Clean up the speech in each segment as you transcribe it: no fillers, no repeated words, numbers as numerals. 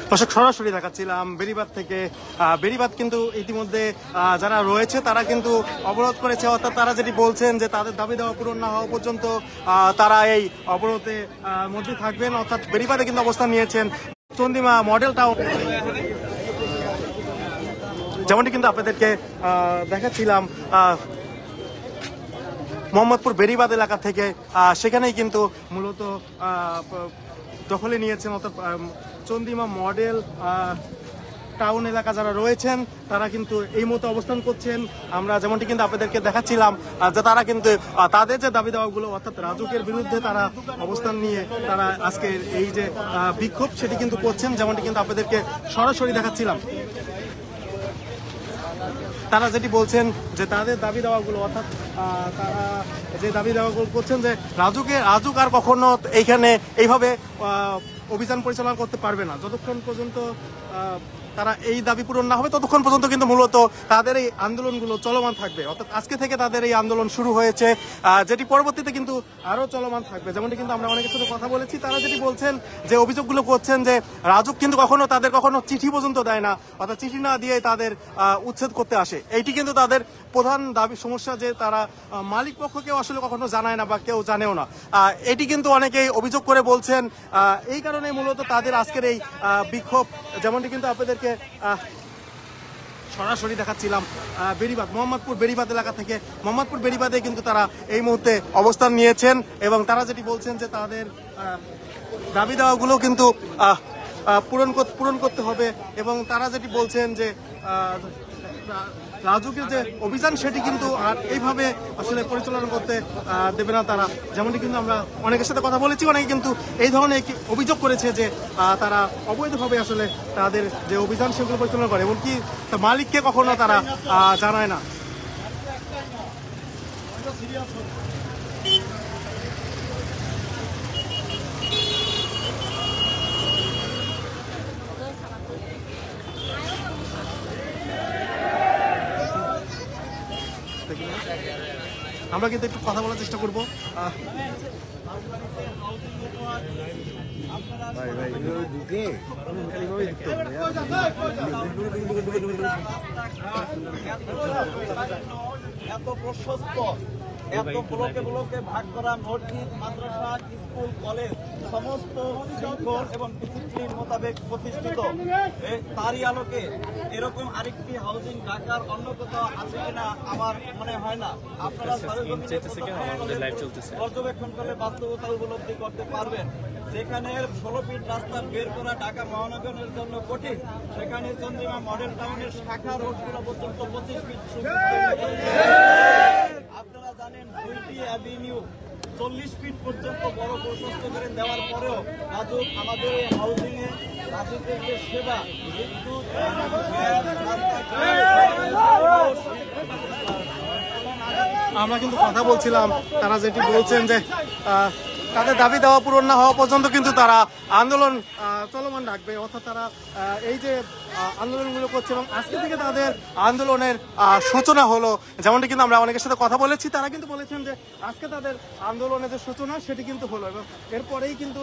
দর্শক সরাসরি দেখাচ্ছিলাম বেড়িবাঁধ থেকে। বেড়িবাঁধ কিন্তু ইতিমধ্যে যারা রয়েছে তারা কিন্তু অবরোধ করেছে, অর্থাৎ তারা যেটি বলছেন যে তাদের দাবি দেওয়া পূরণ না হওয়া পর্যন্ত তারা এই অবরোধে মধ্যে থাকবেন। অর্থাৎ বেড়িবাঁধে কিন্তু অবস্থান নিয়েছেন চন্দিমা মডেল টাউন, যেমনটি কিন্তু আপনাদেরকে দেখাচ্ছিলাম মোহাম্মদপুর বেড়িবাঁধ এলাকা থেকে। সেখানেই কিন্তু মূলত দখলে নিয়েছেন, অর্থাৎ চন্দিমা মডেল টাউন এলাকা যারা রয়েছেন তারা কিন্তু এই মুহূর্তে অবস্থান করছেন। আমরা যেমনটি কিন্তু আপনাদেরকে দেখাচ্ছিলাম যে তারা কিন্তু তাদের যে দাবি দেওয়াগুলো, অর্থাৎ রাজুকের বিরুদ্ধে তারা অবস্থান নিয়ে তারা আজকের এই যে বিক্ষোভ সেটি কিন্তু করছেন, যেমনটি কিন্তু আপনাদেরকে সরাসরি দেখাচ্ছিলাম। তারা যেটি বলছেন যে তাদের দাবি দেওয়াগুলো, অর্থাৎ তারা যে দাবি দেওয়াগুলো করছেন যে রাজুক আর কখনো এইখানে এইভাবে অভিযান পরিচালনা করতে পারবে না, যতক্ষণ পর্যন্ত তারা এই দাবি পূরণ না হবে ততক্ষণ পর্যন্ত কিন্তু মূলত তাদের এই আন্দোলনগুলো চলমান থাকবে। অর্থাৎ আজকে থেকে তাদের এই আন্দোলন শুরু হয়েছে, যেটি পরবর্তীতে কিন্তু আরো চলমান থাকবে। যেমনটি কিন্তু আমরা অনেকের সাথে কথা বলেছি, তারা যেটি বলছেন যে অভিযোগগুলো করছেন যে রাজুক কিন্তু তাদের কখনো চিঠি পর্যন্ত দেয় না, অর্থাৎ চিঠি না দিয়ে তাদের উচ্ছেদ করতে আসে। এইটি কিন্তু তাদের প্রধান দাবি সমস্যা, যে তারা মালিক পক্ষকেও আসলে কখনো জানায় না বা কেউ জানেও না। এটি কিন্তু অনেকেই অভিযোগ করে বলছেন। এই কারণে মূলত তাদের আজকের এই বিক্ষোভ, যেমনটি কিন্তু আপনাদেরকে সরাসরি দেখাচ্ছিলাম বেড়িবাঁধ, মোহাম্মদপুর বেড়িবাঁধ এলাকা থেকে। মোহাম্মদপুর বেড়িবাঁধে কিন্তু তারা এই মুহূর্তে অবস্থান নিয়েছেন এবং তারা যেটি বলছেন যে তাদের দাবি দেওয়াগুলো কিন্তু পূরণ করতে হবে, এবং তারা যেটি বলছেন যে রাজুকের যে অভিযান সেটি কিন্তু আর এইভাবে আসলে পরিচালনা করতে দেবে না তারা। যেমনটি কিন্তু আমরা অনেকের সাথে কথা বলেছি, অনেকে কিন্তু এই ধরনের একটি অভিযোগ করেছে যে তারা অবৈধভাবে আসলে তাদের যে অভিযান সেগুলো পরিচালনা করে, এমনকি মালিককে কখনো তারা জানায় না। আমরা কিন্তু একটু কথা বলার চেষ্টা করবো। এত প্রশস্ত, এত ব্লকে ভাগ করা মসজিদ, মাদ্রাসা, স্কুল, কলেজ সমস্ত শৃঙ্খল এবং ডিসিপ্লিন মোতাবেক প্রতিষ্ঠিত, তারই আলোকে এরকম আরেকটি হাউজিং ঢাকার অন্য কোথাও আছে কিনা আমার মনে হয় না। আপনারা পর্যবেক্ষণ করলে বাস্তবতা উপলব্ধি করতে পারবেন। যেখানে 16 ফিট রাস্তা বের করা ঢাকা মহানগরের জন্য কঠিন, সেখানে চন্দ্রিমা মডেল টাউনের শাখা রোডগুলো পর্যন্ত 25 ফিট। আপনারা জানেন 2টি অ্যাভিনিউ 40 ফিট পর্যন্ত বড় প্রশস্ত করে দেওয়ার পরেও রাজুক আমাদের এই হাউজিং এ রাজুকের যে সেবা, বিদ্যুৎ, আমরা কিন্তু কথা বলছিলাম, তারা যেটি বলছেন যে তাদের দাবি দেওয়া পূরণ না হওয়া পর্যন্ত কিন্তু তারা আন্দোলন চলমান রাখবে। অর্থাৎ তারা এই যে আন্দোলনগুলো করছে এবং আজকে থেকে তাদের আন্দোলনের সূচনা হলো, যেমনটি কিন্তু আমরা অনেকের সাথে কথা বলেছি। তারা কিন্তু বলেছেন যে আজকে তাদের আন্দোলনের যে সূচনা সেটি কিন্তু হলো, এবং এরপরেই কিন্তু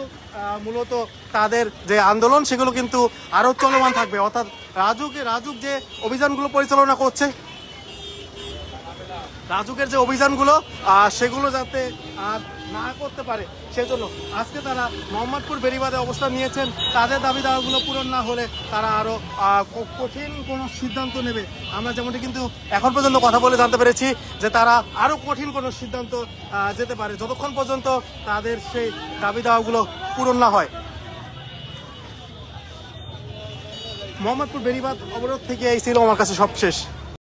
মূলত তাদের যে আন্দোলন সেগুলো কিন্তু আরও চলমান থাকবে। অর্থাৎ রাজুক যে অভিযানগুলো পরিচালনা করছে, রাজুকের যে অভিযানগুলো সেগুলো যাতে আর না করতে পারে, সেজন্য আজকে তারা মোহাম্মদপুর বেড়িবাঁধে অবস্থান নিয়েছেন। তাদের দাবি দাওয়াগুলো পূরণ না হলে তারা আরো কঠিন কোনো সিদ্ধান্ত নেবে। আমরা যেমনটি কিন্তু এখন পর্যন্ত কথা বলে জানতে পেরেছি যে তারা আরো কঠিন কোনো সিদ্ধান্ত যেতে পারে, যতক্ষণ পর্যন্ত তাদের সেই দাবি দাওয়াগুলো পূরণ না হয়। মোহাম্মদপুর বেড়িবাঁধ অবরোধ থেকে এই ছিল আমার কাছে সবশেষ।